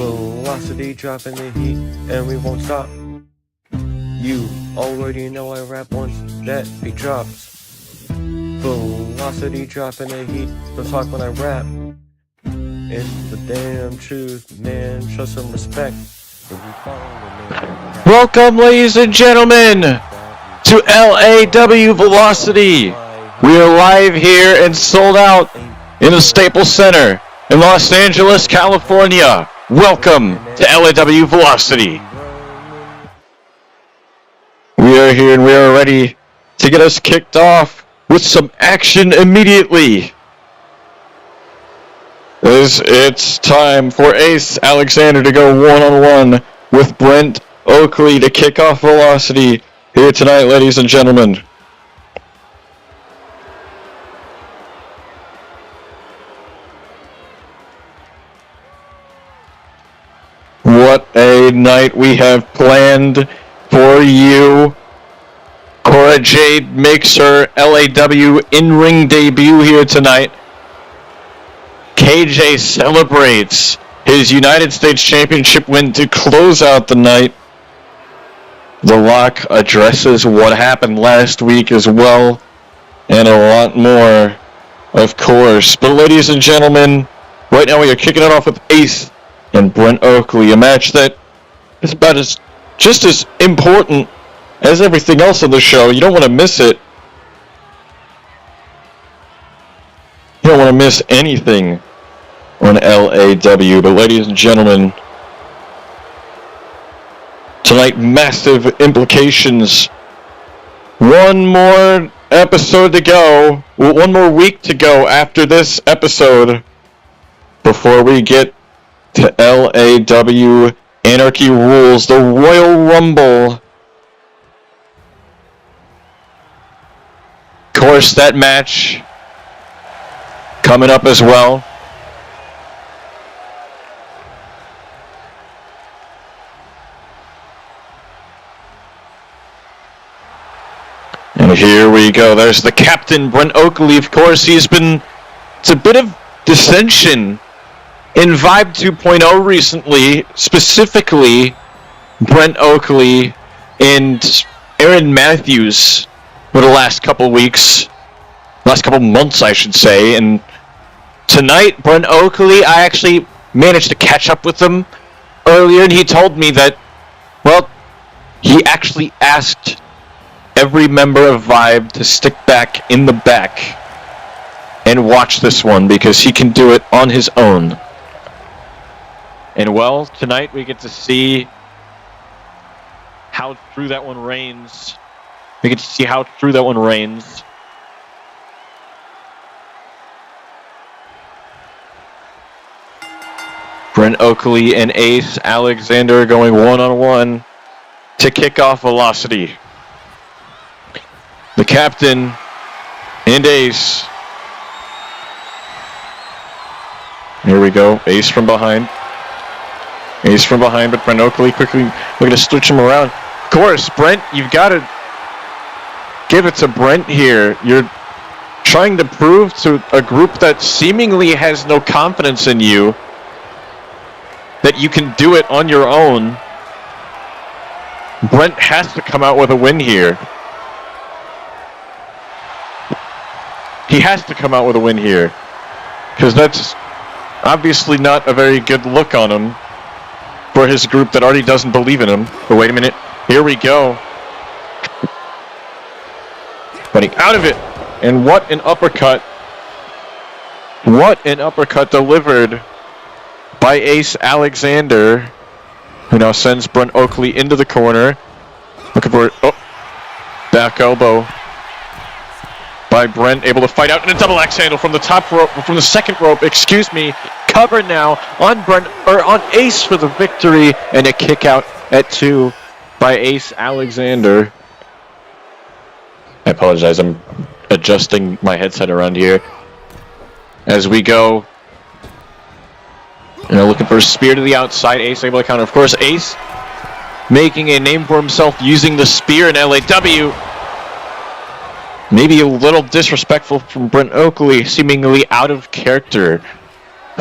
Velocity dropping the heat, and we won't stop. You already know I rap once that beat drops. Velocity dropping the heat, don't talk when I rap. It's the damn truth, man, show some respect. Welcome, ladies and gentlemen, to LAW Velocity. We are live here and sold out in the Staples Center in Los Angeles, California. Welcome to LAW Velocity. We are here and we are ready to get us kicked off with some action immediately. It's time for Ace Alexander to go one-on-one with Brent Oakley to kick off Velocity here tonight, ladies and gentlemen. What a night we have planned for you. Cora Jade makes her LAW in-ring debut here tonight. KJ celebrates his United States Championship win to close out the night. The Lock addresses what happened last week as well, and a lot more, of course. But ladies and gentlemen, right now we are kicking it off with Ace and Brent Oakley, a match that is about just as important as everything else on the show. You don't want to miss it. You don't want to miss anything on LAW. But ladies and gentlemen, tonight, massive implications. One more episode to go. Well, one more week to go after this episode before we get to LAW Anarchy Rules, the Royal Rumble. Of course, that match coming up as well. And here we go. There's the captain, Brent Oakley. Of course, it's a bit of dissension in Vibe 2.0 recently, specifically Brent Oakley and Aaron Matthews for the last couple months, I should say. And tonight, Brent Oakley, I actually managed to catch up with him earlier, and he told me that, well, he actually asked every member of Vibe to stick back in the back and watch this one because he can do it on his own. And well, tonight we get to see how true that one reigns. Brent Oakley and Ace Alexander going one-on-one to kick off Velocity. The captain and Ace. Here we go. Ace from behind, but Brent Oakley quickly looking to switch him around. Of course, Brent, you've got to give it to Brent here. You're trying to prove to a group that seemingly has no confidence in you that you can do it on your own. Brent has to come out with a win here. He has to come out with a win here, because that's obviously not a very good look on him for his group that already doesn't believe in him. But wait a minute, here we go. Running out of it, and what an uppercut. What an uppercut delivered by Ace Alexander, who now sends Brent Oakley into the corner. Looking for back elbow by Brent, able to fight out in a double axe handle from the top rope, from the second rope, Cover now on on Ace for the victory, and a kick out at 2 by Ace Alexander. I apologize, I'm adjusting my headset around here as we go. Looking for a spear to the outside. Ace able to counter. Of course, Ace making a name for himself using the spear in LAW. Maybe a little disrespectful from Brent Oakley, seemingly out of character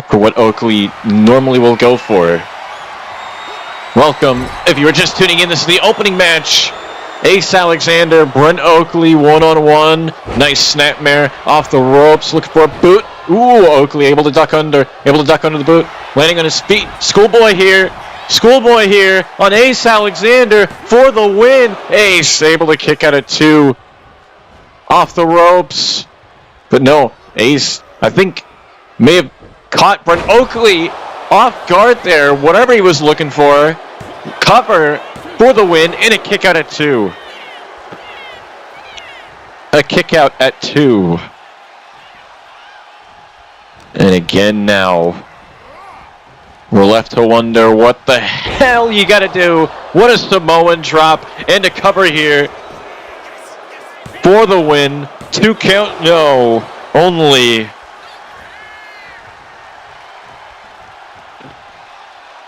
for what Oakley normally will go for. Welcome. If you were just tuning in, this is the opening match. Ace Alexander, Brent Oakley, one-on-one. Nice snapmare off the ropes. Looking for a boot. Ooh, Oakley able to duck under. Able to duck under the boot. Landing on his feet. Schoolboy here. Schoolboy here on Ace Alexander for the win. Ace able to kick out at 2. Off the ropes. But no, Ace, I think, may have caught Brent Oakley off guard there. Whatever he was looking for. Cover for the win and a kick out at 2. A kick out at 2. And again now, we're left to wonder what the hell you gotta do. What a Samoan drop and a cover here for the win. 2 count, no, only.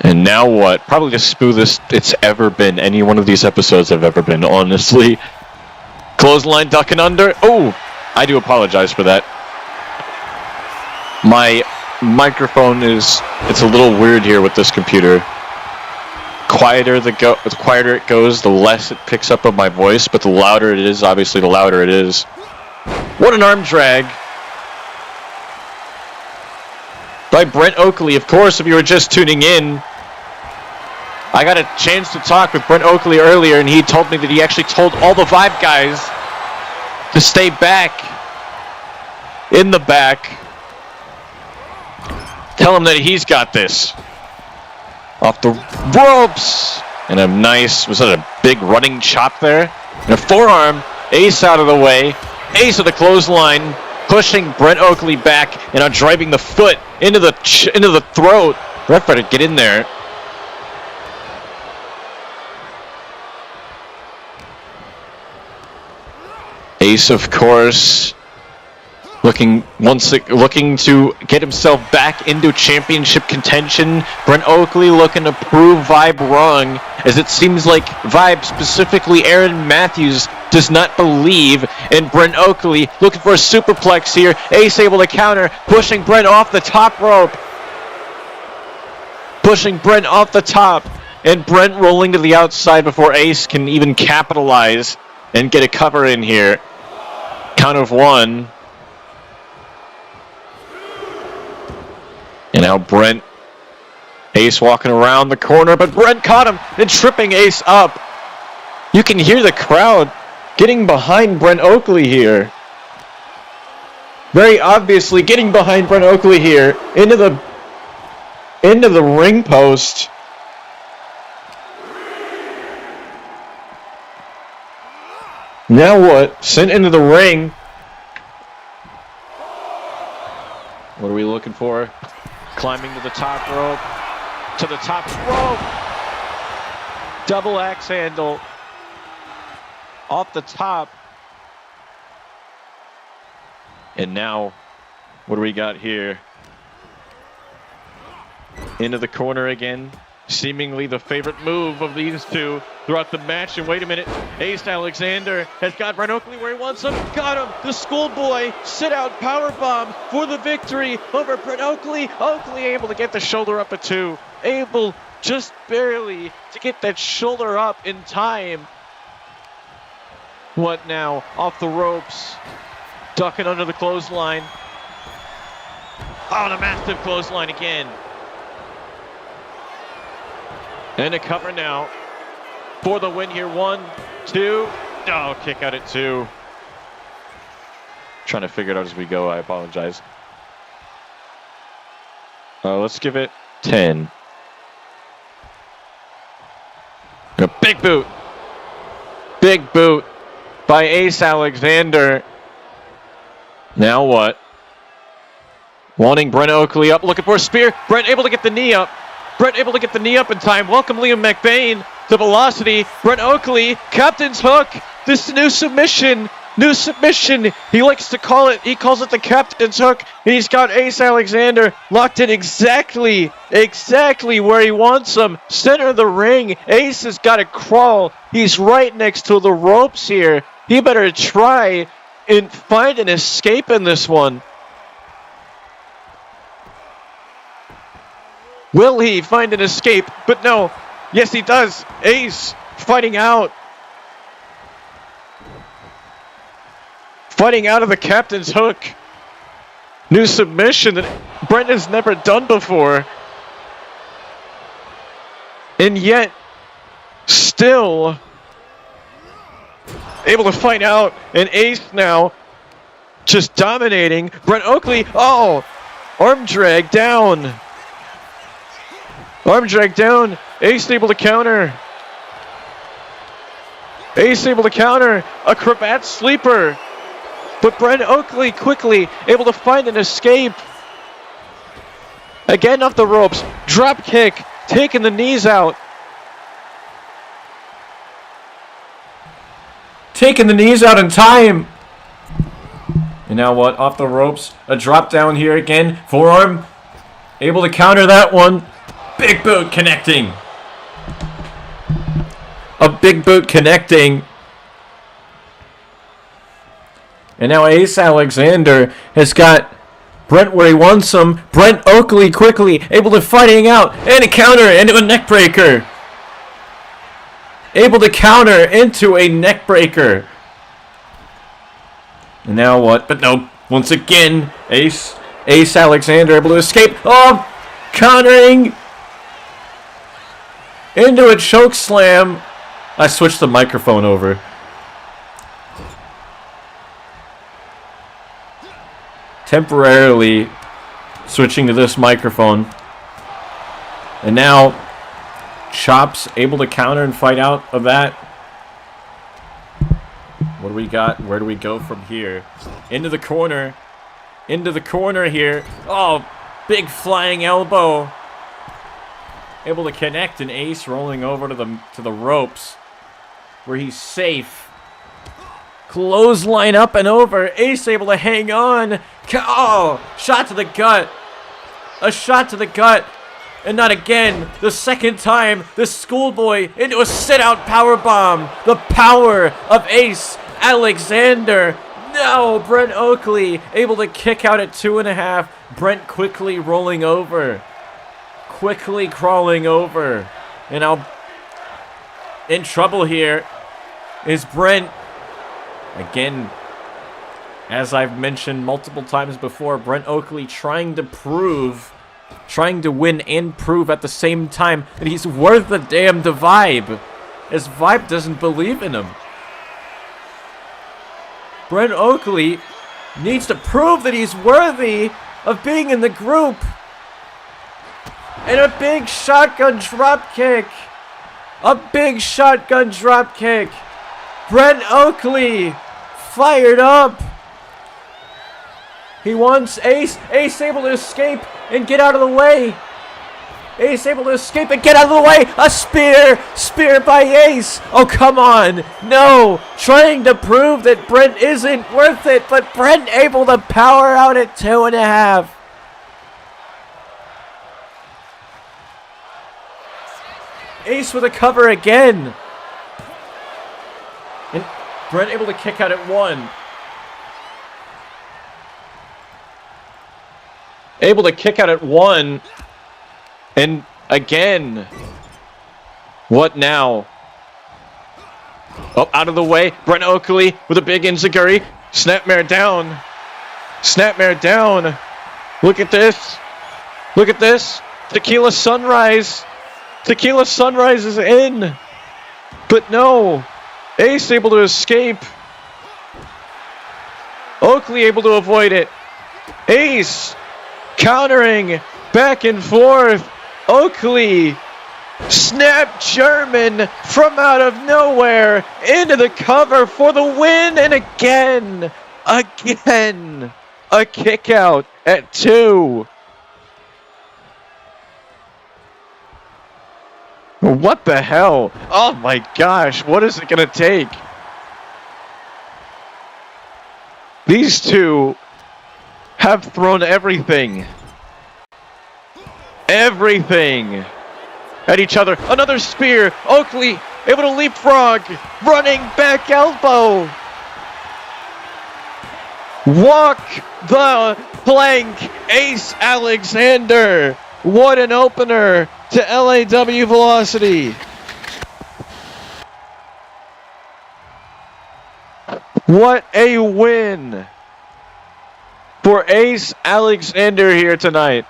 And now what? Probably the smoothest it's ever been. Any one of these episodes have ever been, honestly. Clothesline ducking under. Oh, I do apologize for that. My microphone it's a little weird here with this computer. The quieter it goes, the less it picks up of my voice, but the louder it is, obviously the louder it is. What an arm drag by Brent Oakley. Of course, if you were just tuning in, I got a chance to talk with Brent Oakley earlier, and he told me that he actually told all the Vibe guys to stay back, in the back. Tell him that he's got this. Off the ropes. And a nice, was that a big running chop there? And a forearm. Ace out of the way. Ace of the clothesline. Pushing Brent Oakley back and now driving the foot into the throat. Ref better get in there. Ace, of course, looking to get himself back into championship contention. Brent Oakley looking to prove Vibe wrong, as it seems like Vibe, specifically Aaron Matthews, does not believe in Brent Oakley. Looking for a superplex here. Ace able to counter, pushing Brent off the top rope. Pushing Brent off the top, and Brent rolling to the outside before Ace can even capitalize and get a cover in here. Count of 1. And now Brent, Ace walking around the corner, but Brent caught him and tripping Ace up. You can hear the crowd getting behind Brent Oakley here. Very obviously getting behind Brent Oakley here into the ring post. Now what? Sent into the ring. What are we looking for? Climbing to the top rope. To the top rope. Double axe handle. Off the top. And now, what do we got here? Into the corner again. Seemingly the favorite move of these two throughout the match. And wait a minute, Ace Alexander has got Brent Oakley where he wants him. Got him. The schoolboy sit-out powerbomb for the victory over Brent Oakley. Oakley able to get the shoulder up at 2. Able just barely to get that shoulder up in time. What now? Off the ropes. Ducking under the clothesline. Oh, the massive clothesline again. And a cover now for the win here. 1, 2. Oh, kick out at 2. Trying to figure it out as we go. I apologize. Let's give it 10. A big boot. Big boot by Ace Alexander. Now what? Wanting Brent Oakley up. Looking for a spear. Brent able to get the knee up. Brent able to get the knee up in time. Welcome Liam McBain to Velocity. Brent Oakley, Captain's Hook. This new submission. New submission. He likes to call it. He calls it the Captain's Hook. And he's got Ace Alexander locked in exactly where he wants him. Center of the ring. Ace has got to crawl. He's right next to the ropes here. He better try and find an escape in this one. Will he find an escape? But no. Yes, he does. Ace fighting out. Fighting out of the captain's hook. New submission that Brent has never done before. And yet, still able to fight out. And Ace now just dominating. Brent Oakley, oh, arm drag down. Arm drag down. Ace able to counter. Ace able to counter. A Cravat sleeper. But Brent Oakley quickly able to find an escape. Again off the ropes. Drop kick. Taking the knees out. Taking the knees out in time. And now what? Off the ropes. A drop down here again. Forearm. Able to counter that one. Big boot connecting. A big boot connecting. And now Ace Alexander has got Brent where he wants him. Brent Oakley quickly able to fighting out. And a counter into a neck breaker. Able to counter into a neck breaker. And now what? But no. Once again, Ace Alexander able to escape. Oh! Countering into a choke slam. I switched the microphone over. Temporarily switching to this microphone. And now Chops able to counter and fight out of that. What do we got? Where do we go from here? Into the corner. Into the corner here. Oh, big flying elbow. Able to connect, and Ace rolling over to the ropes where he's safe. Clothesline up and over. Ace able to hang on. Oh, shot to the gut. A shot to the gut. And not again. The second time, the schoolboy into a sit-out powerbomb. The power of Ace Alexander. No, Brent Oakley able to kick out at 2.5. Brent quickly rolling over. Quickly crawling over. And now in trouble here is Brent. Again, as I've mentioned multiple times before, Brent Oakley trying to win and prove at the same time that he's worth the damn to Vibe, as Vibe doesn't believe in him. Brent Oakley needs to prove that he's worthy of being in the group. And a big shotgun drop kick. A big shotgun drop kick. Brent Oakley fired up. He wants Ace. Ace able to escape and get out of the way. Ace able to escape and get out of the way. A spear. Spear by Ace. Oh, come on. No. Trying to prove that Brent isn't worth it. But Brent able to power out at 2.5. Ace with a cover again. And Brent able to kick out at 1. Able to kick out at 1. And again. What now? Oh, out of the way. Brent Oakley with a big enziguri. Snapmare down. Snapmare down. Look at this. Look at this. Tequila Sunrise. Tequila Sunrise is in. But no. Ace able to escape. Oakley able to avoid it. Ace countering back and forth. Oakley snap German from out of nowhere into the cover for the win. And again a kick out at 2. What the hell? Oh my gosh, what is it going to take? These two have thrown everything at each other. Another spear. Oakley able to leapfrog. Running back elbow. Walk the plank. Ace Alexander. What an opener to LAW Velocity. What a win for Ace Alexander here tonight.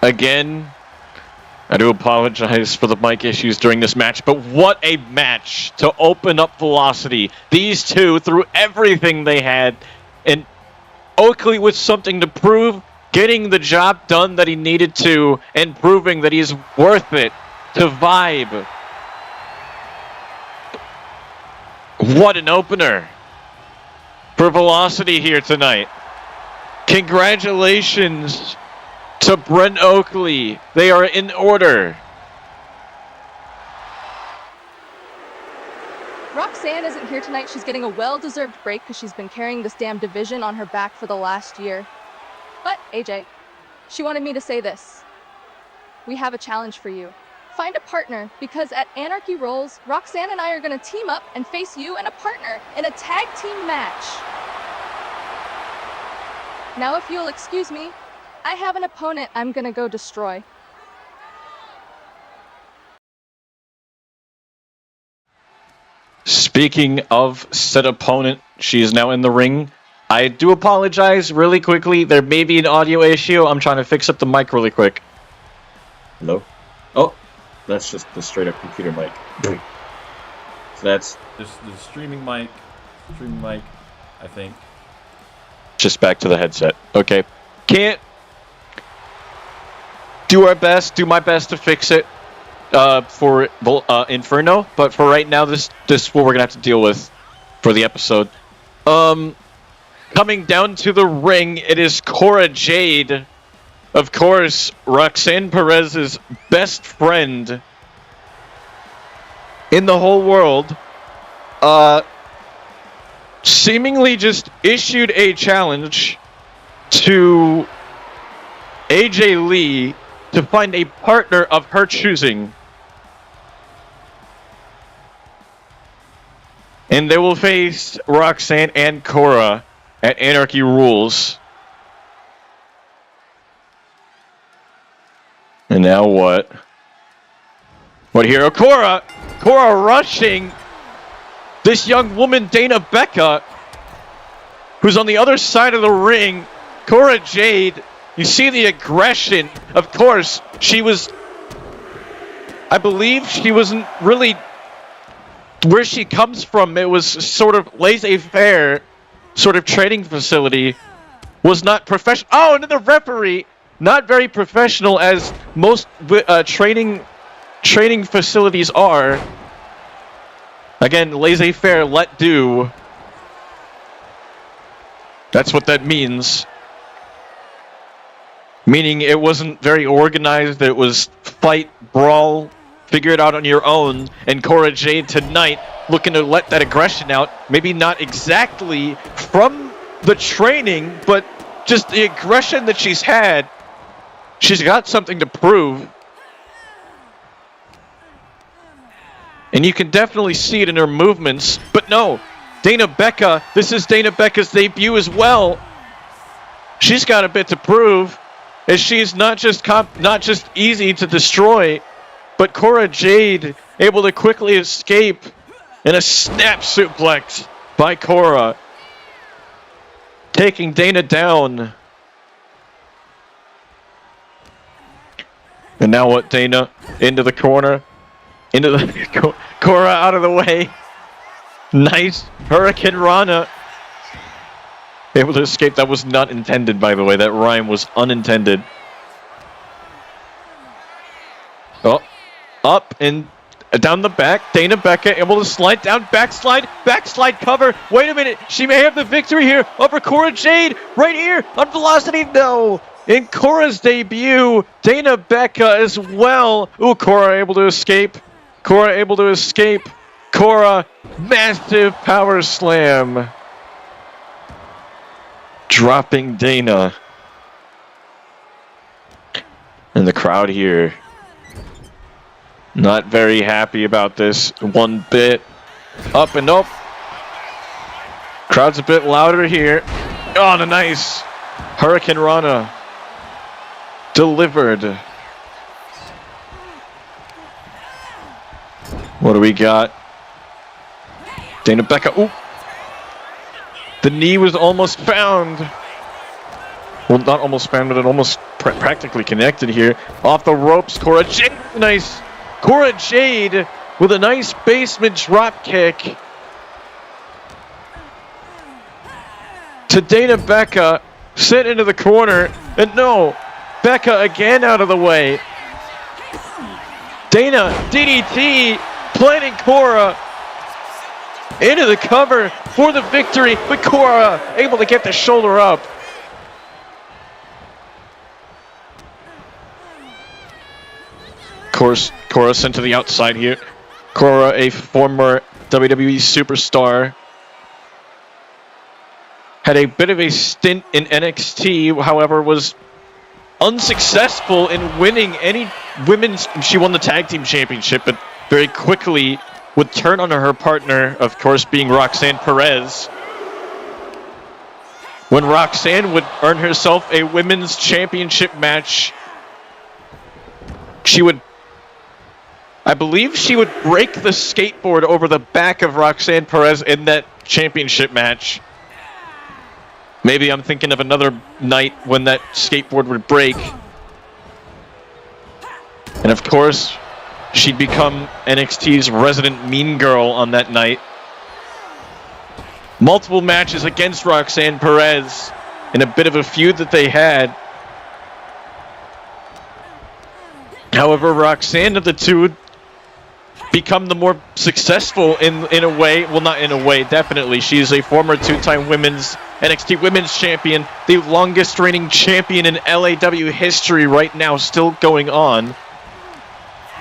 Again, I do apologize for the mic issues during this match, but what a match to open up Velocity. These two threw everything they had, and Oakley with something to prove, getting the job done that he needed to, and proving that he's worth it to Vibe. What an opener for Velocity here tonight. Congratulations to Brent Oakley. They are in order. Roxanne isn't here tonight. She's getting a well-deserved break because she's been carrying this damn division on her back for the last year. But, AJ, she wanted me to say this. We have a challenge for you. Find a partner, because at Anarchy Rolls, Roxanne and I are going to team up and face you and a partner in a tag team match. Now, if you'll excuse me, I have an opponent I'm going to go destroy. Speaking of said opponent, she is now in the ring. I do apologize really quickly. There may be an audio issue. I'm trying to fix up the mic really quick. Hello? Oh, that's just the straight up computer mic. So that's Just the streaming mic, I think. Just back to the headset. Okay. Can't do my best to fix it for Inferno, but for right now, this is what we're gonna have to deal with for the episode. Coming down to the ring, it is Cora Jade, of course, Roxanne Perez's best friend in the whole world. Seemingly just issued a challenge to AJ Lee to find a partner of her choosing. And they will face Roxanne and Cora at Anarchy Rules. And now what? What here? Cora rushing this young woman, Dana Becca, who's on the other side of the ring. Cora Jade, you see the aggression. Of course, I believe she wasn't really where she comes from. It was sort of laissez-faire sort of training facility. Was not professional. Oh, and then the referee, not very professional as most training facilities are. Again, laissez-faire, let do. That's what that means. Meaning it wasn't very organized. It was fight, brawl, figure it out on your own. And Cora Jade tonight looking to let that aggression out. Maybe not exactly from the training, but just the aggression that she's had. She's got something to prove. And you can definitely see it in her movements. But no, Dana Becca, this is Dana Becca's debut as well. She's got a bit to prove. As she's not just easy to destroy, but Cora Jade able to quickly escape in a snap suplex by Cora, taking Dana down. And now what? Dana into the corner, into the Cora out of the way. Nice Hurricane Rana. Able to escape. That was not intended, by the way. That rhyme was unintended. Oh, up and down the back. Dana Becca able to slide down, backslide cover. Wait a minute. She may have the victory here over Cora Jade right here on Velocity. No. In Cora's debut, Dana Becca as well. Ooh, Cora able to escape. Cora, massive power slam. Dropping Dana. And the crowd here Not very happy about this one bit. Up and up. Crowd's a bit louder here. Oh, and a nice Hurricane Rana. Delivered. What do we got? Dana Becca. Ooh. The knee was almost found. Well, not almost found, but it almost practically connected here. Off the ropes, Cora Jade. Nice. Cora Jade with a nice basement drop kick to Dana Becca. Sit into the corner. And no. Becca again out of the way. Dana, DDT, planting Cora into the cover for the victory, but Cora able to get the shoulder up. Cora sent to the outside here. Cora, a former WWE superstar, had a bit of a stint in NXT, however, was unsuccessful in winning any women's. She won the tag team championship, but very quickly would turn on her partner, of course, being Roxanne Perez. When Roxanne would earn herself a women's championship match, I believe she would break the skateboard over the back of Roxanne Perez in that championship match. Maybe I'm thinking of another night when that skateboard would break. And of course, she'd become NXT's resident mean girl on that night. Multiple matches against Roxanne Perez in a bit of a feud that they had. However, Roxanne of the two would become the more successful in a way. Well, not in a way, definitely. She's a former two-time NXT Women's Champion, the longest reigning champion in LAW history right now, still going on.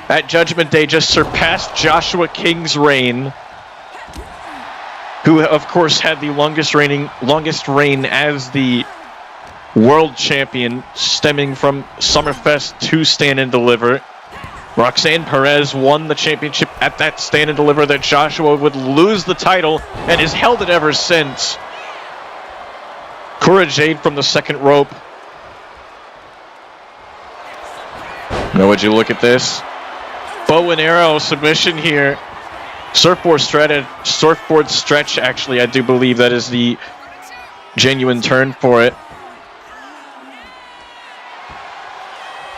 At Judgment Day, just surpassed Joshua King's reign, who, of course, had the longest reign as the world champion, stemming from Summerfest to Stand and Deliver. Roxanne Perez won the championship at that Stand and Deliver that Joshua would lose the title and has held it ever since. Cora Jade from the second rope. Now, would you look at this? Bow and arrow submission here. Surfboard stretch, actually, I do believe that is the genuine term for it.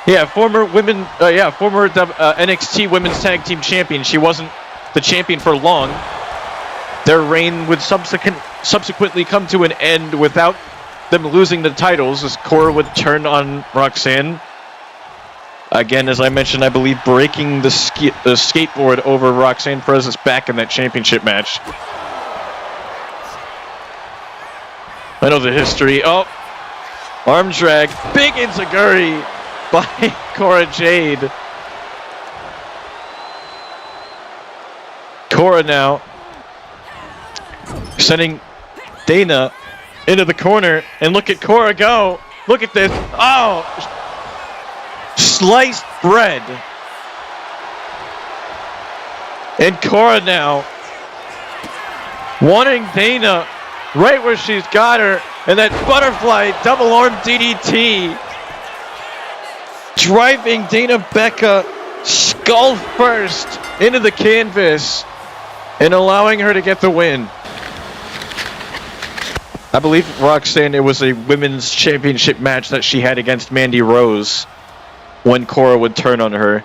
Yeah, former NXT Women's Tag Team Champion. She wasn't the champion for long. Their reign would subsequently come to an end without them losing the titles, as Cora would turn on Roxanne. Again, as I mentioned, I believe breaking the skateboard over Roxanne Perez's back in that championship match. I know the history. Oh, arm drag. Big enziguri by Cora Jade. Cora now sending Dana into the corner, and look at Cora go. Look at this. Oh, sliced bread. And Cora now wanting Dana right where she's got her, and that butterfly double arm DDT, driving Dana Becca skull first into the canvas and allowing her to get the win. I believe Roxanne, it was a women's championship match that she had against Mandy Rose when Cora would turn on her.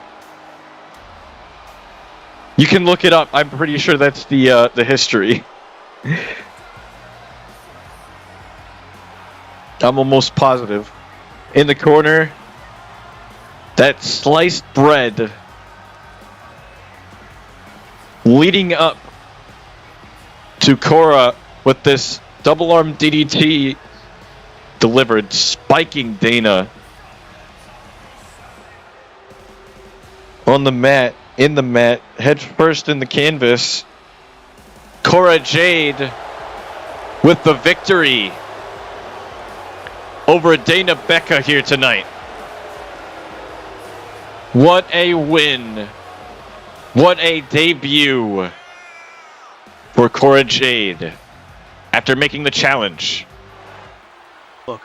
You can look it up. I'm pretty sure that's the history. I'm almost positive. In the corner, that sliced bread leading up to Cora with this double arm DDT delivered, spiking Dana on the mat, in the mat, head first in the canvas. Cora Jade with the victory over Dana Becca here tonight. What a win What a debut for Cora Jade after making the challenge. Look,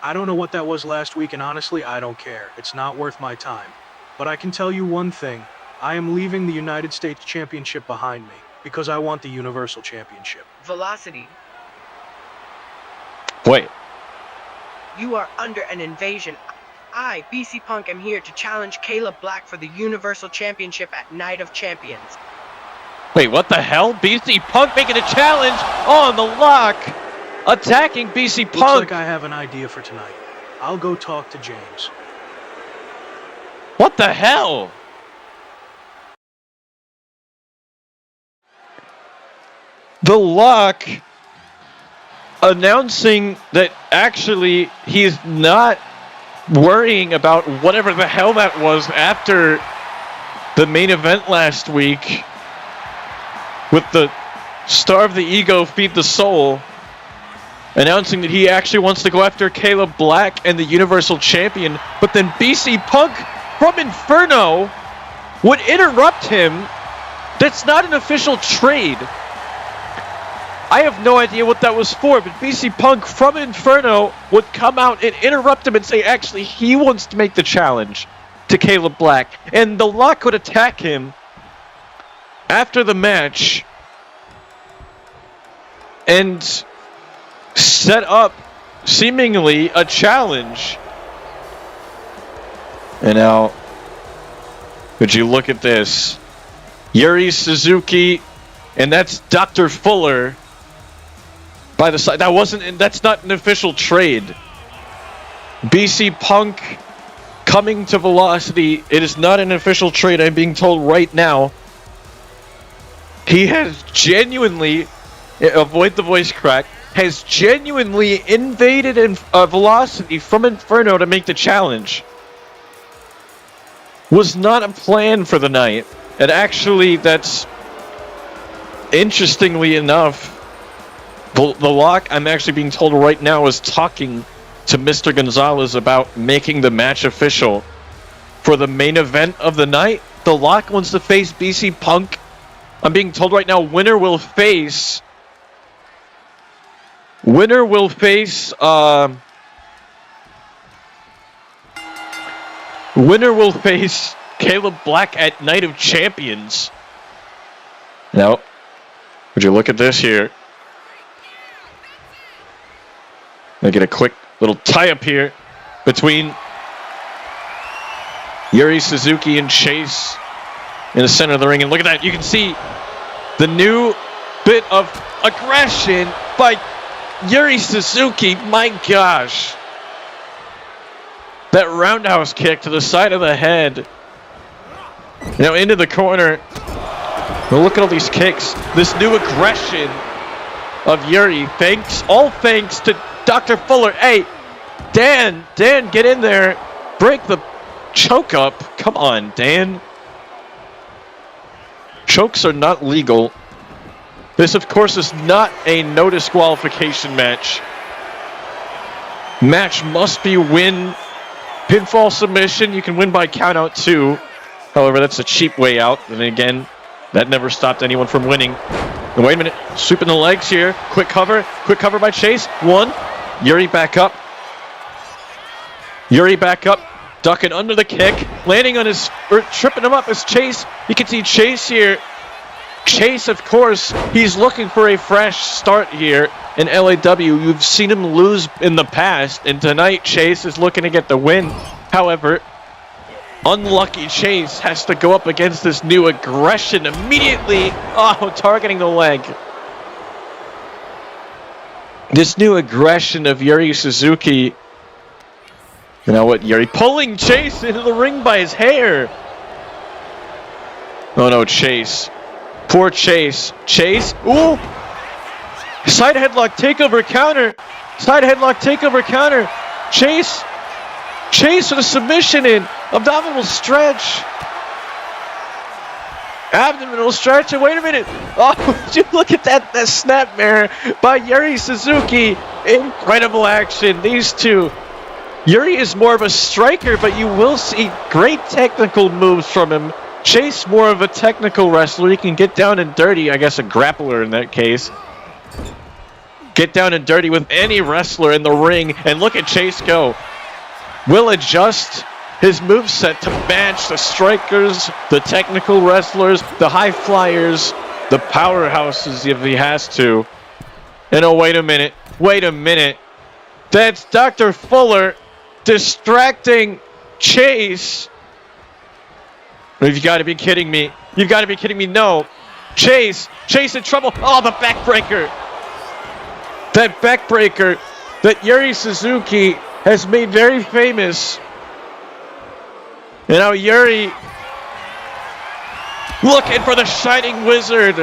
I don't know what that was last week, and honestly, I don't care. It's not worth my time. But I can tell you one thing. I am leaving the United States Championship behind me because I want the Universal Championship. Velocity, Wait, you are under an invasion. I, BC Punk, am here to challenge Caleb Black for the Universal Championship at Night of Champions. wait, what the hell? BC Punk making a challenge on the lock, attacking BC Looks Punk. like I have an idea for tonight. I'll go talk to James. What the hell? The Lock announcing that actually he's not worrying about whatever the hell that was after the main event last week with the Starve the Ego, Feed the Soul, announcing that he actually wants to go after Caleb Black and the Universal Champion, but then BC Punk from Inferno would interrupt him. That's not an official trade. I have no idea what that was for, but BC Punk from Inferno would come out and interrupt him and say actually he wants to make the challenge to Caleb Black. And the Lock would attack him after the match and set up seemingly a challenge. And now, would you look at this? Yuri Suzuki, and that's Dr. Fuller by the side. That's not an official trade. BC Punk coming to Velocity. It is not an official trade, I'm being told right now. He has genuinely, avoid the voice crack, has genuinely invaded Velocity from Inferno to make the challenge. Was not a plan for the night. And actually, that's interestingly enough, the Lock, I'm actually being told right now, is talking to Mr. Gonzalez about making the match official for the main event of the night. The Lock wants to face BC Punk. I'm being told right now, winner will face Caleb Black at Night of Champions. Now, would you look at this here? I get a quick little tie-up here between Yuri Suzuki and Chase in the center of the ring. And look at that. You can see the new bit of aggression by Yuri Suzuki. My gosh. That roundhouse kick to the side of the head. Now into the corner. Well, look at all these kicks. This new aggression of Yuri. All thanks to Dr. Fuller. Hey, Dan, get in there. Break the choke up. Come on, Dan. Chokes are not legal. This, of course, is not a no disqualification match. Match must be win. Pinfall submission. You can win by countout too. However, that's a cheap way out. And again, that never stopped anyone from winning. And wait a minute. Sweeping the legs here. Quick cover. Quick cover by Chase. One. Yuri back up. Yuri back up. Ducking under the kick. Landing on his... tripping him up as Chase. You can see Chase here. Chase, of course, he's looking for a fresh start here in LAW. You've seen him lose in the past. And tonight, Chase is looking to get the win. However, unlucky Chase has to go up against this new aggression immediately. Oh, targeting the leg. This new aggression of Yuri Suzuki. You know what, Yuri pulling Chase into the ring by his hair. Oh no, Chase. Poor Chase. Chase. Ooh. Side headlock takeover counter. Side headlock takeover counter. Chase. Chase with a submission in. Abdominal stretch. Abdominal stretch. And wait a minute. Oh, would you look at that snapmare by Yuri Suzuki. Incredible action. These two. Yuri is more of a striker, but you will see great technical moves from him Chase more of a technical wrestler. He can get down and dirty. I guess a grappler in that case. Get down and dirty with any wrestler in the ring. And look at Chase go. Will adjust his moveset to match the strikers, the technical wrestlers, the high flyers, the powerhouses if he has to. And oh, wait a minute. Wait a minute. That's Dr. Fuller distracting Chase. You've got to be kidding me. You've got to be kidding me. No. Chase in trouble. Oh, the backbreaker. That backbreaker that Yuri Suzuki has made very famous. And now Yuri looking for the Shining Wizard.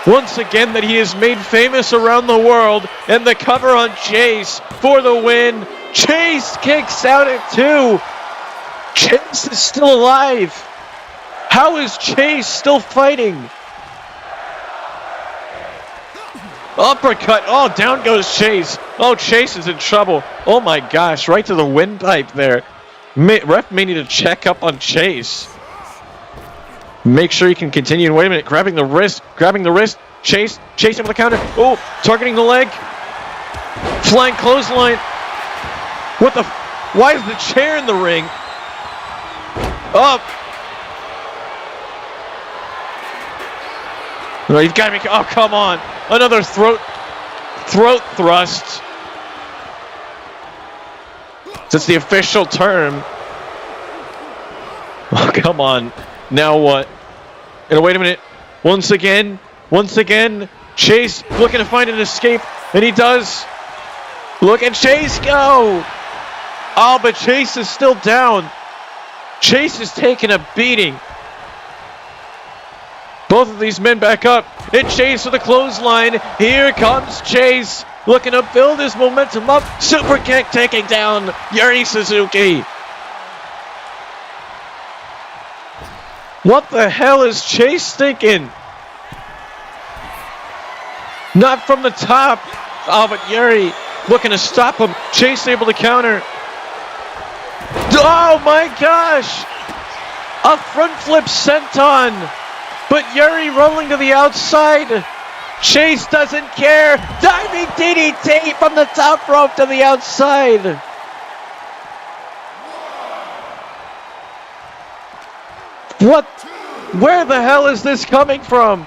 Once again that he has made famous around the world. And the cover on Chase for the win. Chase kicks out at 2. Chase is still alive. How is Chase still fighting? Uppercut. Oh, down goes Chase. Oh, Chase is in trouble. Oh my gosh, right to the windpipe there. Ref may need to check up on Chase. Make sure he can continue. Wait a minute, grabbing the wrist. Chase him with the counter. Oh, targeting the leg. Flying clothesline. What the? Why is the chair in the ring? Up. No, you've got to make. Oh, come on. Another throat thrust. That's the official term. Oh, come on. Now what? And wait a minute. Once again, Chase looking to find an escape, and he does. Look at Chase go. Oh, but Chase is still down. Chase is taking a beating. Both of these men back up. And Chase with a clothesline. Here comes Chase. Looking to build his momentum up. Super kick taking down Yuri Suzuki. What the hell is Chase thinking? Not from the top. Oh, but Yuri looking to stop him. Chase able to counter. Oh my gosh. A front flip senton. But Yuri rolling to the outside. Chase doesn't care. Diving DDT from the top rope to the outside. What? Where the hell is this coming from?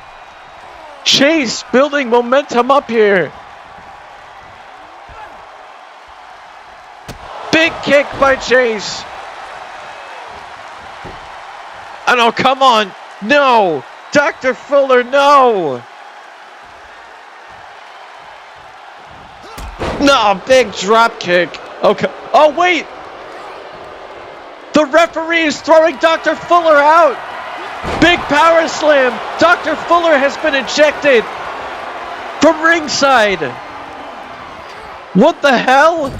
Chase building momentum up here. Big kick by Chase. Oh no, come on. No! Dr. Fuller, no! No, big drop kick. Okay. Oh, wait! The referee is throwing Dr. Fuller out! Big power slam! Dr. Fuller has been ejected from ringside! What the hell?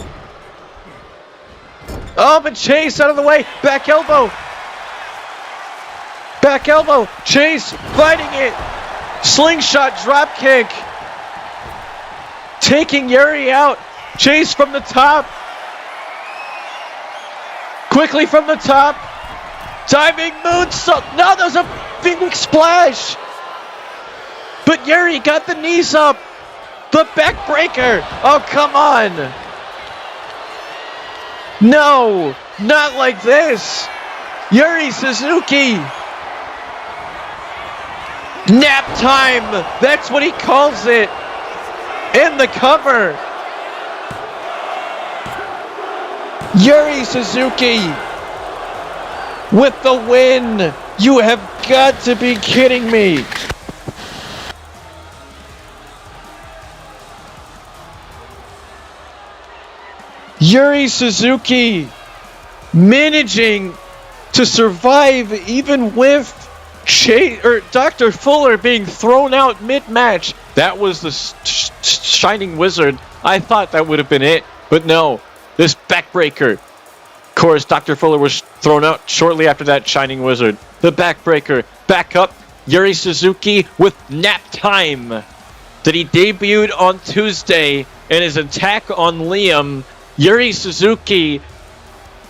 Oh, but Chase out of the way! Back elbow! Back elbow, Chase fighting it. Slingshot drop kick. Taking Yuri out. Chase from the top. Quickly from the top. Diving moonsault. No, there's a Phoenix splash. But Yuri got the knees up. The backbreaker. Oh, come on. No, not like this. Yuri Suzuki. Nap time! That's what he calls it! In the cover! Yuri Suzuki! With the win! You have got to be kidding me! Yuri Suzuki managing to survive even with Dr. Fuller being thrown out mid-match. That was the Shining Wizard. I thought that would have been it, but no. This backbreaker. Of course, Dr. Fuller was thrown out shortly after that Shining Wizard. The backbreaker. Back up. Yuri Suzuki with nap time. That he debuted on Tuesday in his attack on Liam. Yuri Suzuki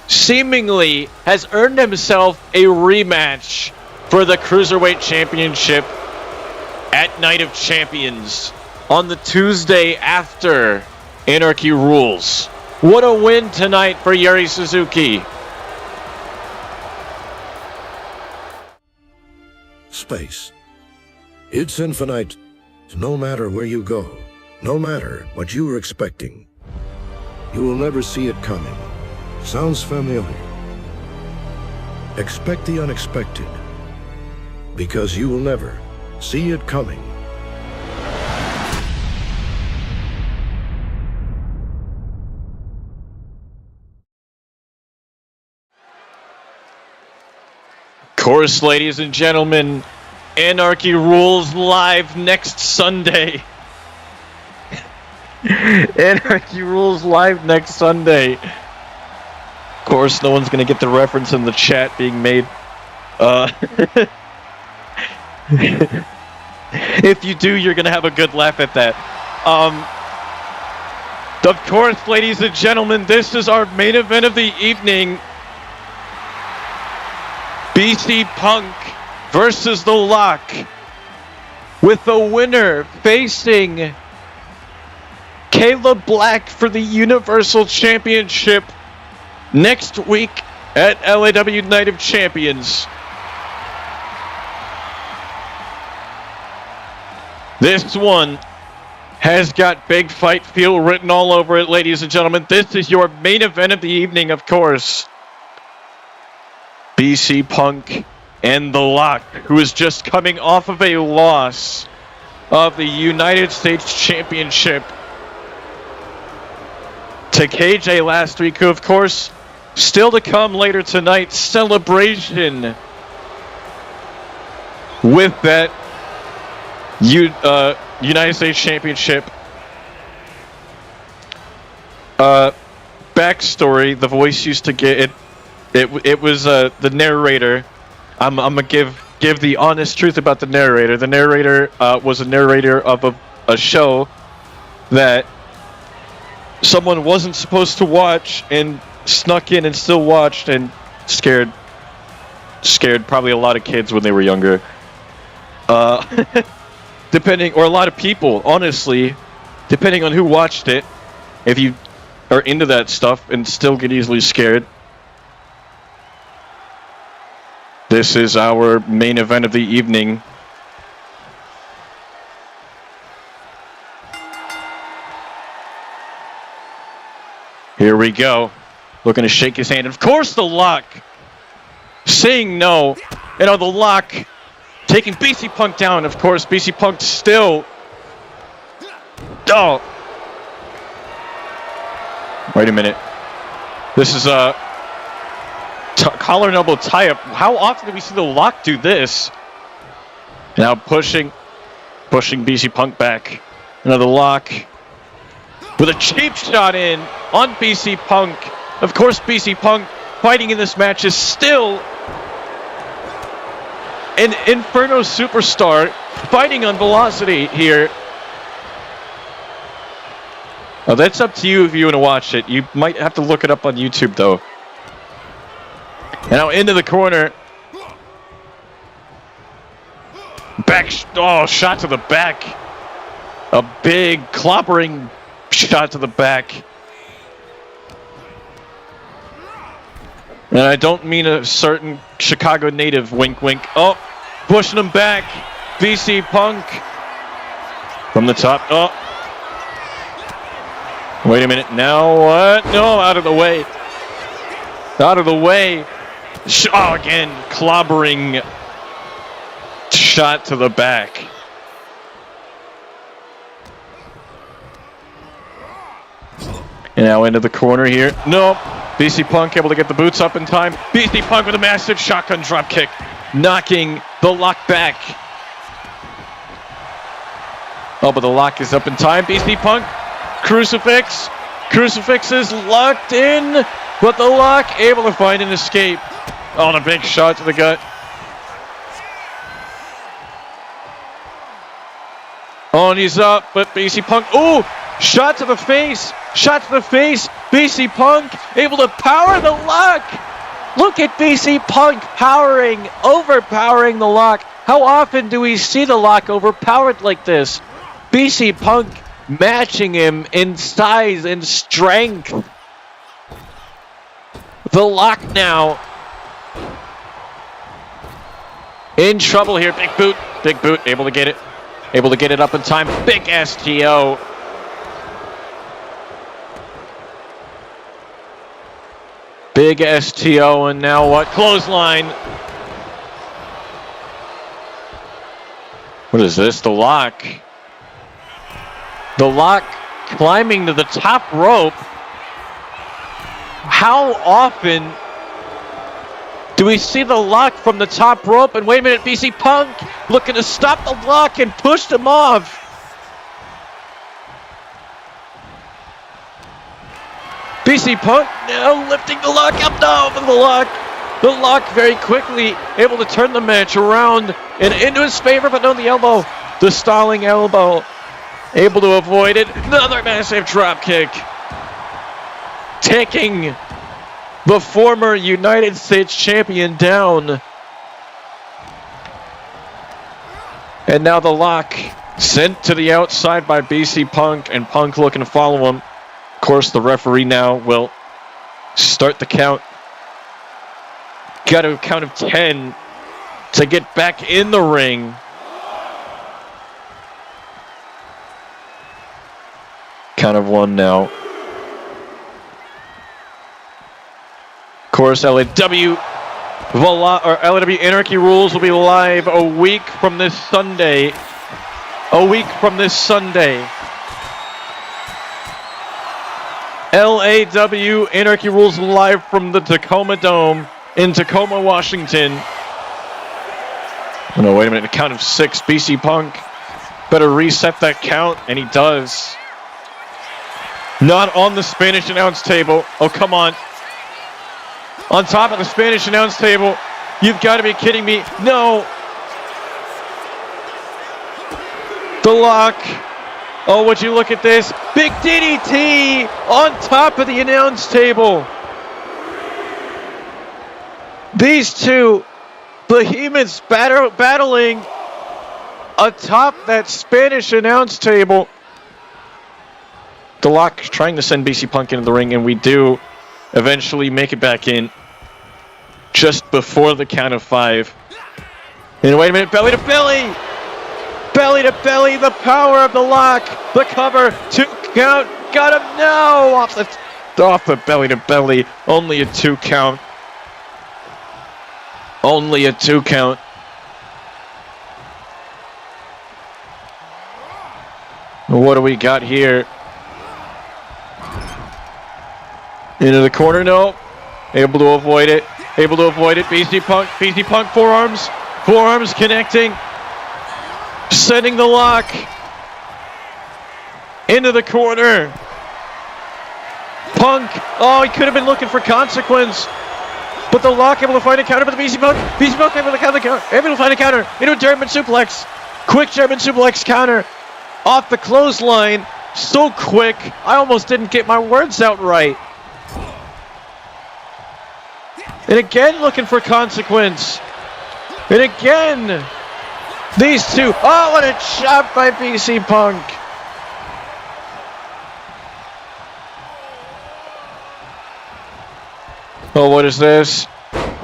seemingly has earned himself a rematch for the Cruiserweight Championship at Night of Champions on the Tuesday after Anarchy Rules. What a win tonight for Yuri Suzuki. Space. It's infinite, no matter where you go, no matter what you were expecting. You will never see it coming. Sounds familiar? Expect the unexpected, because you will never see it coming. Of course, ladies and gentlemen, Anarchy Rules live next Sunday. Anarchy Rules live next Sunday. Of course, no one's going to get the reference in the chat being made. If you do, you're going to have a good laugh at that. Of course, ladies and gentlemen, this is our main event of the evening. BC Punk versus The Lock, with the winner facing Caleb Black for the Universal Championship next week at LAW Night of Champions. This one has got big fight feel written all over it, ladies and gentlemen. This is your main event of the evening, of course. BC Punk and The Lock, who is just coming off of a loss of the United States Championship to KJ last week, who, of course, still to come later tonight, celebration with that United States Championship. Backstory, the voice used to get it. It was the narrator. I'm gonna give the honest truth about the narrator. The narrator was a narrator of a show that someone wasn't supposed to watch and snuck in and still watched and scared probably a lot of kids when they were younger. Depending, or a lot of people, honestly, depending on who watched it. If you are into that stuff and still get easily scared. This is our main event of the evening. Here we go. Looking to shake his hand. Of course, The Lock saying no. You know, The Lock taking BC Punk down. Of course, BC Punk still. Oh. Wait a minute. This is collar and elbow tie-up. How often do we see The Lock do this? Now pushing BC Punk back. Another Lock with a cheap shot in on BC Punk. Of course, BC Punk fighting in this match is still an Inferno superstar fighting on velocity here. Oh, that's up to you if you want to watch it. You might have to look it up on YouTube, though. Now into the corner. Back, shot to the back. A big clobbering shot to the back. And I don't mean a certain Chicago native, wink wink. Oh, pushing him back. BC Punk. From the top. Oh. Wait a minute. Now what? No, out of the way. Out of the way. Oh, again, clobbering shot to the back. And now into the corner here. Nope. BC Punk able to get the boots up in time. BC Punk with a massive shotgun drop kick, knocking The Lock back. Oh, but The Lock is up in time. BC Punk, crucifix. Crucifix is locked in, but The Lock able to find an escape. Oh, and a big shot to the gut. Oh, and he's up, but BC Punk. Oh, shot to the face. Shot to the face. BC Punk able to power The Lock. Look at BC Punk overpowering the Lock. How often do we see the Lock overpowered like this? BC Punk matching him in size and strength. The Lock now in trouble here. Big boot, able to get it up in time. Big STO. Big STO, and now what? Clothesline. What is this? The Lock. The Lock climbing to the top rope. How often do we see the Lock from the top rope? And wait a minute, BC Punk looking to stop the Lock and push them off. BC Punk now lifting the Lock up. No, but the Lock very quickly able to turn the match around and into his favor, but no, the elbow. The stalling elbow. Able to avoid it. Another massive drop kick. Taking the former United States champion down. And now the Lock sent to the outside by BC Punk, and Punk looking to follow him. Of course, the referee now will start the count. Got to count of 10 to get back in the ring. Count of 1 now. Of course, LAW Anarchy Rules will be live a week from this Sunday. LAW Anarchy Rules live from the Tacoma Dome in Tacoma, Washington. Oh, no, wait a minute. A count of 6. BC Punk better reset that count, and he does. Not on the Spanish announce table. Oh, come on. On top of the Spanish announce table. You've got to be kidding me. No. The Lock. Oh, would you look at this? Big DDT on top of the announce table. These two behemoths battling atop that Spanish announce table. The Lock trying to send BC Punk into the ring, and we do eventually make it back in just before the count of 5. And wait a minute, belly to belly! Belly to belly, the power of the Lock. The cover, 2 count, got him now! Off the belly to belly, only a 2 count. Only a 2 count. What do we got here? Into the corner, no. Able to avoid it. BC Punk forearms. Forearms connecting. Sending the Lock into the corner. Punk. Oh, he could have been looking for consequence. But the Lock able to find a counter, but the BC Punk able to find a counter. Into a German suplex. Quick German suplex counter. Off the clothesline. So quick. I almost didn't get my words out right. And again looking for consequence. And again. These two. Oh, what a chop by BC Punk. Oh, what is this?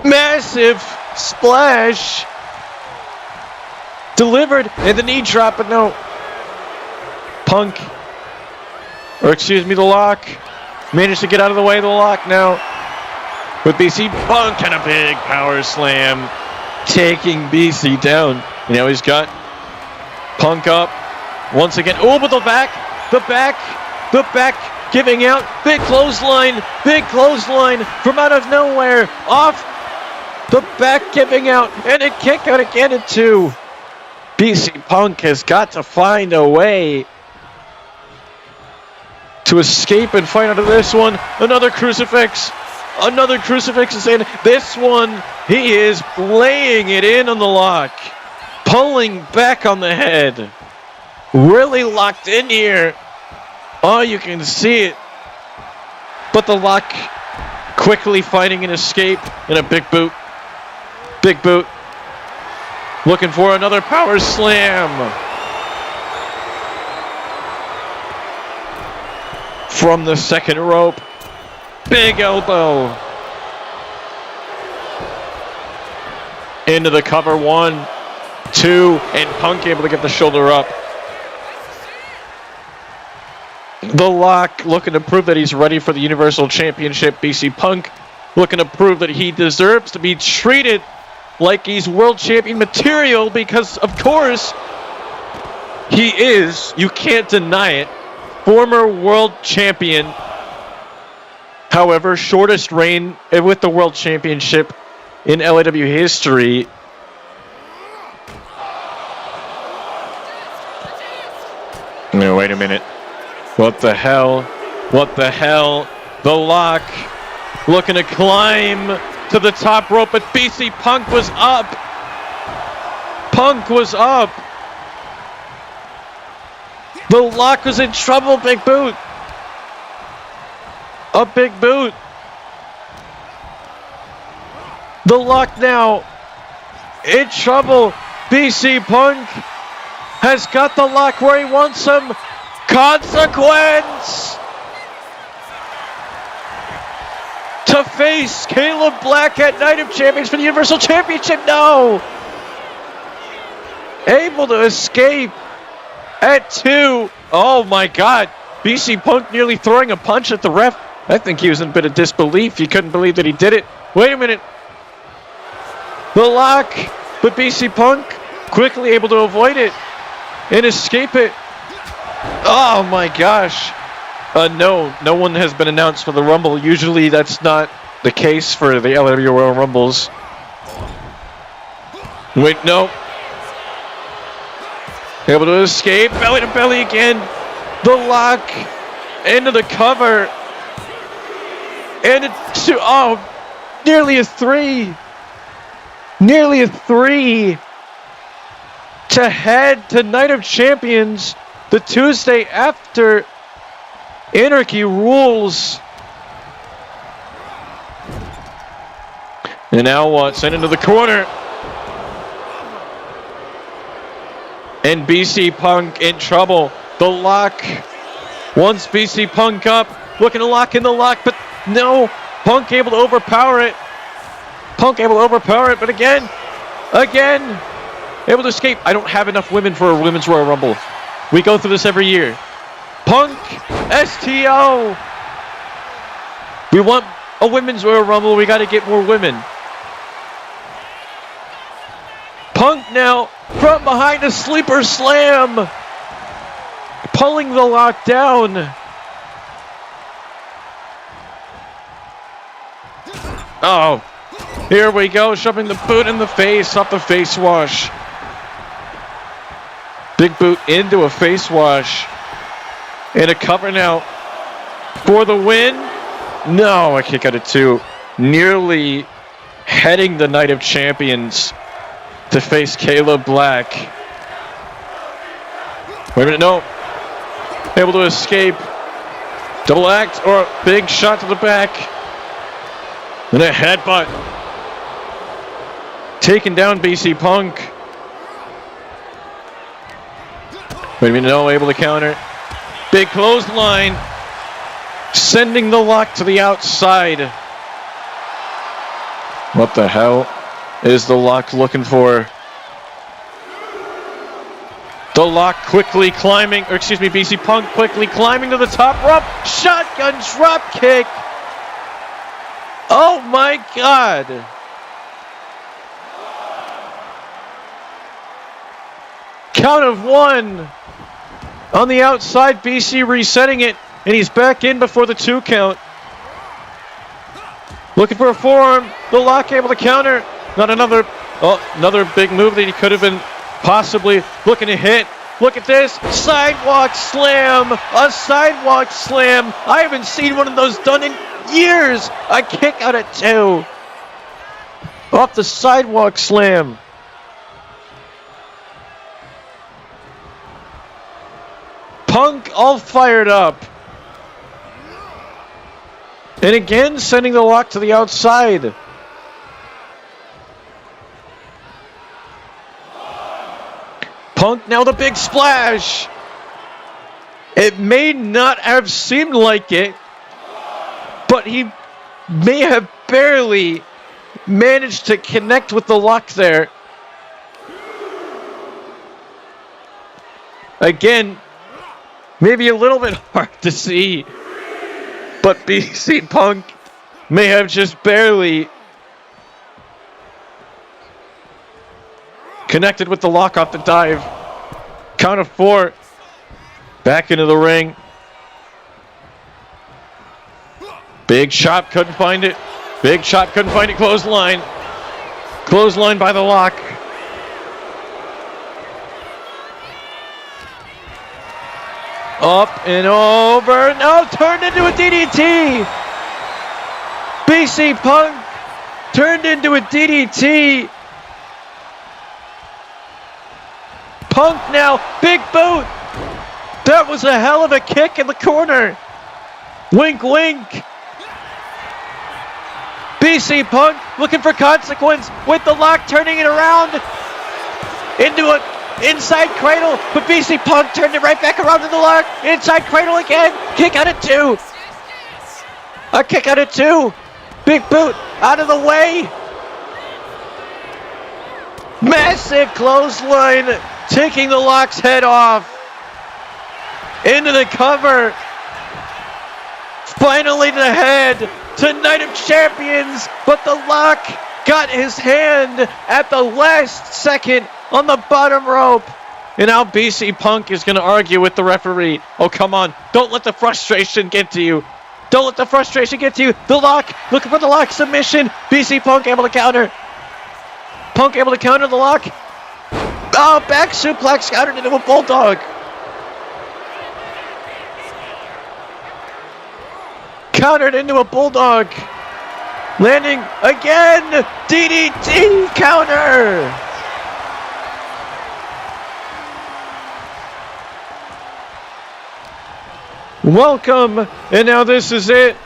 Massive splash. Delivered. And the knee drop, but no. Punk. The Lock. Managed to get out of the way of the Lock now. With BC Punk and a big power slam. Taking BC down. You know, he's got Punk up once again. Oh, but the back giving out. Big clothesline from out of nowhere. Off the back giving out, and a kick out again at 2. BC Punk has got to find a way to escape and fight out of this one. Another crucifix is in. This one, he is laying it in on the Lock. Pulling back on the head. Really locked in here. Oh, you can see it. But the Lock quickly finding an escape and a big boot. Big boot. Looking for another power slam. From the second rope. Big elbow. Into the cover. 1, 2, and Punk able to get the shoulder up. The Lock looking to prove that he's ready for the Universal Championship. BC Punk looking to prove that he deserves to be treated like he's world champion material because, of course, he is. You can't deny it. Former world champion. However, shortest reign with the world championship in LAW history. No, wait a minute. What the hell? What the hell? The Lock looking to climb to the top rope, but BC Punk was up. Punk was up. The Lock was in trouble. Big boot. A big boot. The Lock now in trouble. BC Punk has got the Lock where he wants him. Consequence to face Caleb Black at Night of Champions for the Universal Championship. No! Able to escape at 2. Oh my God. BC Punk nearly throwing a punch at the ref. I think he was in a bit of disbelief. He couldn't believe that he did it. Wait a minute. The Lock, but BC Punk quickly able to avoid it and escape it. Oh my gosh. No one has been announced for the Rumble. Usually that's not the case for the LAW Royal Rumbles. Wait, no. Able to escape. Belly to belly again. The Lock into the cover. And it's nearly a 3. Nearly a 3. To head to Night of Champions the Tuesday after Anarchy Rules. And now what? Sent into the corner. And BC Punk in trouble. The Lock wants BC Punk up. Looking to lock in the Lock, but no. Punk able to overpower it. But again. Able to escape. I don't have enough women for a Women's Royal Rumble. We go through this every year. Punk, STO. We want a Women's Royal Rumble. We got to get more women. Punk now from behind a sleeper slam. Pulling the Lock down. Oh, here we go. Shoving the boot in the face off the face wash. Big boot into a face wash. And a cover now for the win. No, a kick out of 2. Nearly heading the Night of Champions to face Caleb Black. Wait a minute, no. Able to escape. Double act or a big shot to the back. And a headbutt. Taking down BC Punk. Wait a minute, no, able to counter. Big clothesline. Sending the Lock to the outside. What the hell is the Lock looking for? The Lock quickly climbing, BC Punk quickly climbing to the top rope. Shotgun drop kick. Oh my God. Count of 1. On the outside, BC resetting it, and he's back in before the 2 count. Looking for a forearm. The Lock able to counter. Not another big move that he could have been possibly looking to hit. Look at this. Sidewalk slam. A sidewalk slam. I haven't seen one of those done in years. A kick out at 2. Off the sidewalk slam. Punk all fired up. And again, sending the lock to the outside. Punk now the big splash. It may not have seemed like it, but he may have barely managed to connect with the lock there. Again, maybe a little bit hard to see, but BC Punk may have just barely connected with the lock off the dive. Count of 4. Back into the ring. Big chop, couldn't find it. Big chop, couldn't find it. Clothesline. Clothesline by the lock. Up and over. No, turned into a DDT. BC Punk turned into a DDT. Punk now, big boot. That was a hell of a kick in the corner. Wink, wink. BC Punk looking for consequence with the lock, turning it around into an inside cradle, but BC Punk turned it right back around to the lock. Inside cradle again. Kick out at 2. A kick out at 2. Big boot out of the way. Massive clothesline, taking the lock's head off. Into the cover. Finally to the head to Night of Champions, but the lock got his hand at the last second on the bottom rope. And now BC Punk is going to argue with the referee. Oh, come on. Don't let the frustration get to you. Don't let the frustration get to you. The lock, looking for the lock submission. BC Punk able to counter. Punk able to counter the lock. Oh, back suplex countered into a bulldog. Countered into a bulldog. Landing again. DDT counter. Welcome. And now this is it.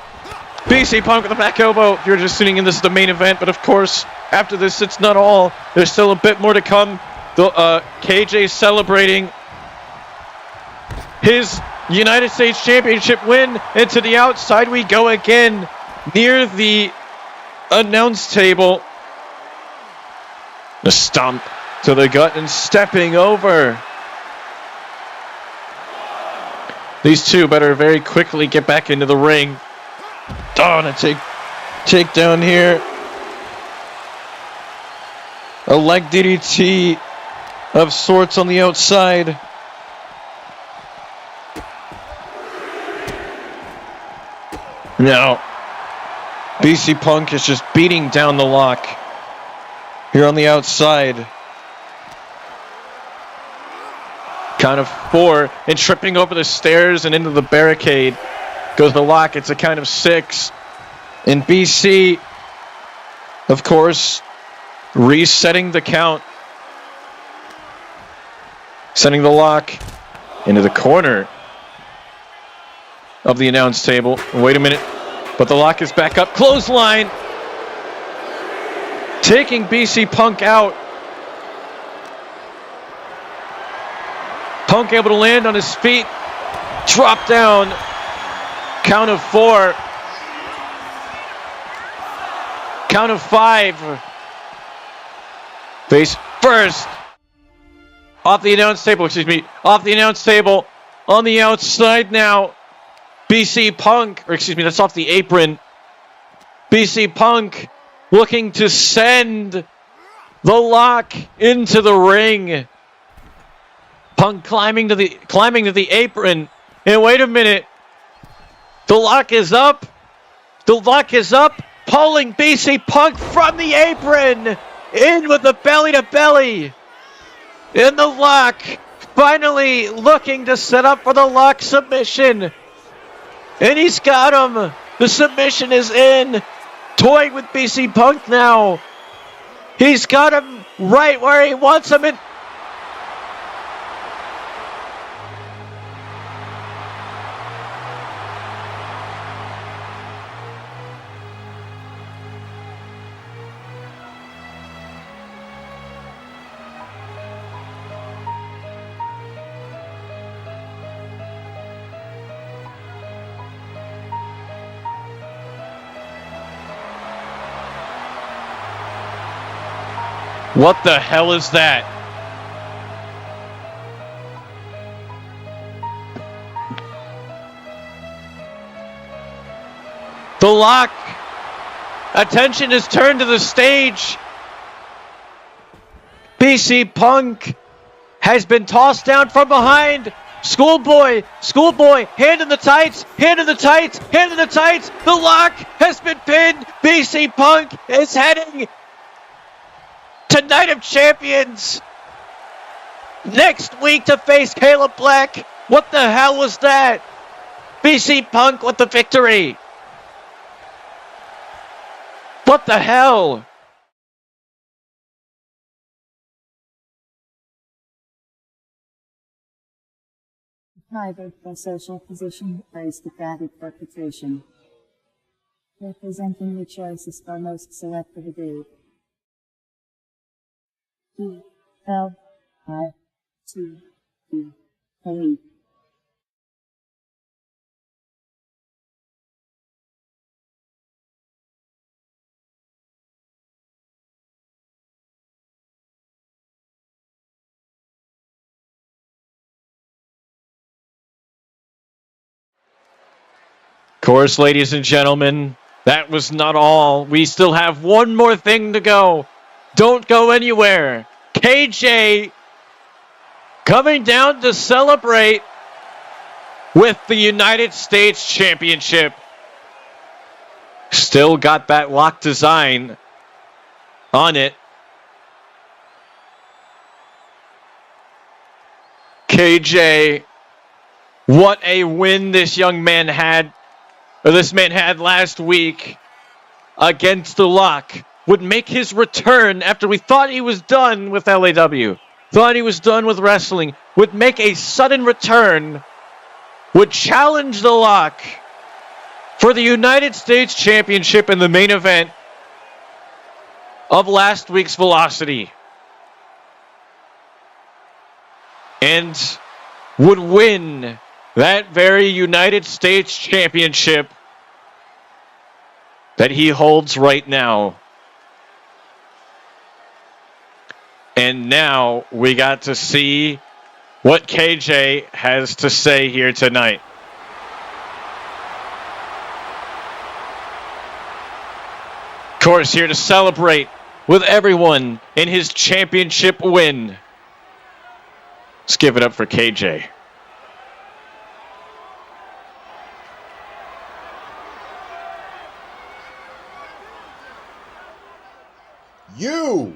BC Punk with the back elbow. If you're just tuning in, this is the main event. But of course, after this, it's not all. There's still a bit more to come. The KJ celebrating his United States Championship win, and to the outside we go again, near the announce table. The stomp to the gut and stepping over. These two better very quickly get back into the ring. Oh, and a take down here. A leg DDT of sorts on the outside. Now, BC Punk is just beating down the lock here on the outside. Count of 4, and tripping over the stairs and into the barricade goes the lock. It's a count of 6. And BC, of course, resetting the count. Sending the lock into the corner of the announce table. Wait a minute. But the lock is back up. Clothesline. Taking BC Punk out. Punk able to land on his feet. Drop down. Count of 4. Count of 5. Face first. Off the announce table, off the announce table. On the outside now. BC Punk, that's off the apron. BC Punk looking to send the lock into the ring. Punk climbing to the apron. And wait a minute. The lock is up. The lock is up. Pulling BC Punk from the apron. In with the belly to belly. In the lock. Finally looking to set up for the lock submission. And he's got him. The submission is in. Toying with BC Punk now. He's got him right where he wants him. And What the hell is that? The Lock. Attention is turned to the stage. BC Punk has been tossed down from behind. Schoolboy, hand in the tights, hand in the tights, hand in the tights. The Lock has been pinned. BC Punk is heading to Night of Champions next week to face Caleb Black. What the hell was that? BC Punk with the victory. What the hell? Private or social position aristocratic reputation. Representing the choices for most select for the day. E-L-I-T-E. Elite. Of course, ladies and gentlemen, that was not all. We still have one more thing to go. Don't go anywhere. KJ coming down to celebrate with the United States Championship. Still got that lock design on it. KJ, what a win this young man had. This man had last week against the Lock. Would make his return after we thought he was done with LAW. Thought he was done with wrestling. Would make a sudden return. Would challenge the Lock for the United States Championship in the main event of last week's Velocity. And would win that very United States Championship that he holds right now. And now we got to see what KJ has to say here tonight. Of course, here to celebrate with everyone in his championship win. Let's give it up for KJ. You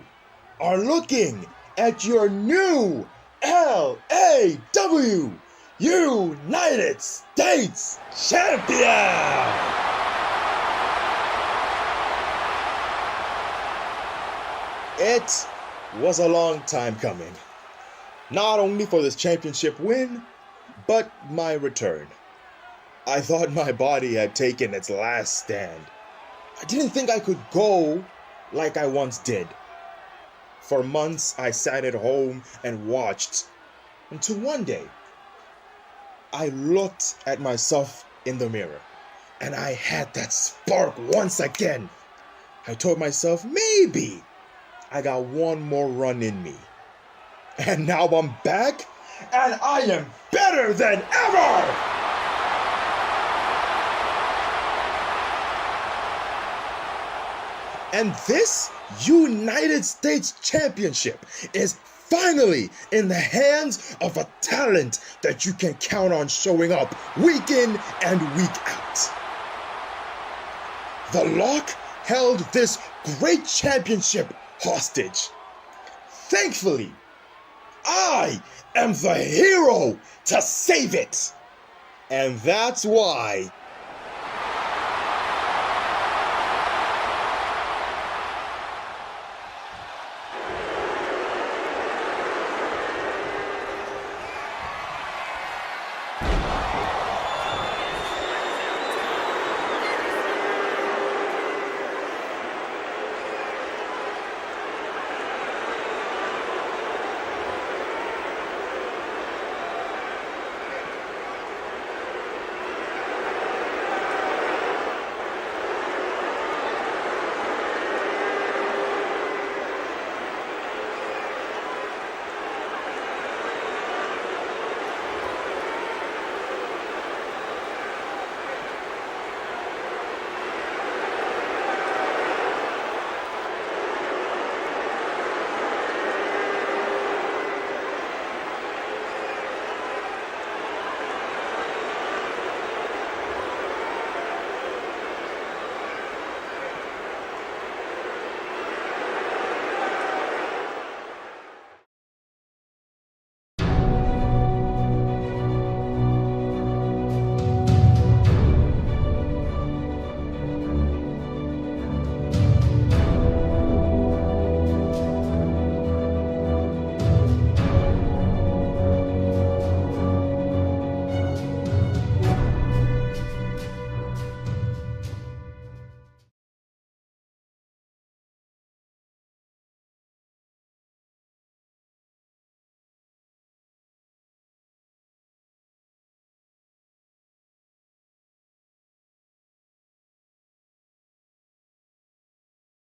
are looking at your new LAW United States Champion! It was a long time coming. Not only for this championship win, but my return. I thought my body had taken its last stand. I didn't think I could go like I once did. For months, I sat at home and watched, until one day, I looked at myself in the mirror, and I had that spark once again. I told myself, maybe I got one more run in me. And now I'm back, and I am better than ever! And this United States Championship is finally in the hands of a talent that you can count on showing up week in and week out. The Lock held this great championship hostage. Thankfully, I am the hero to save it. And that's why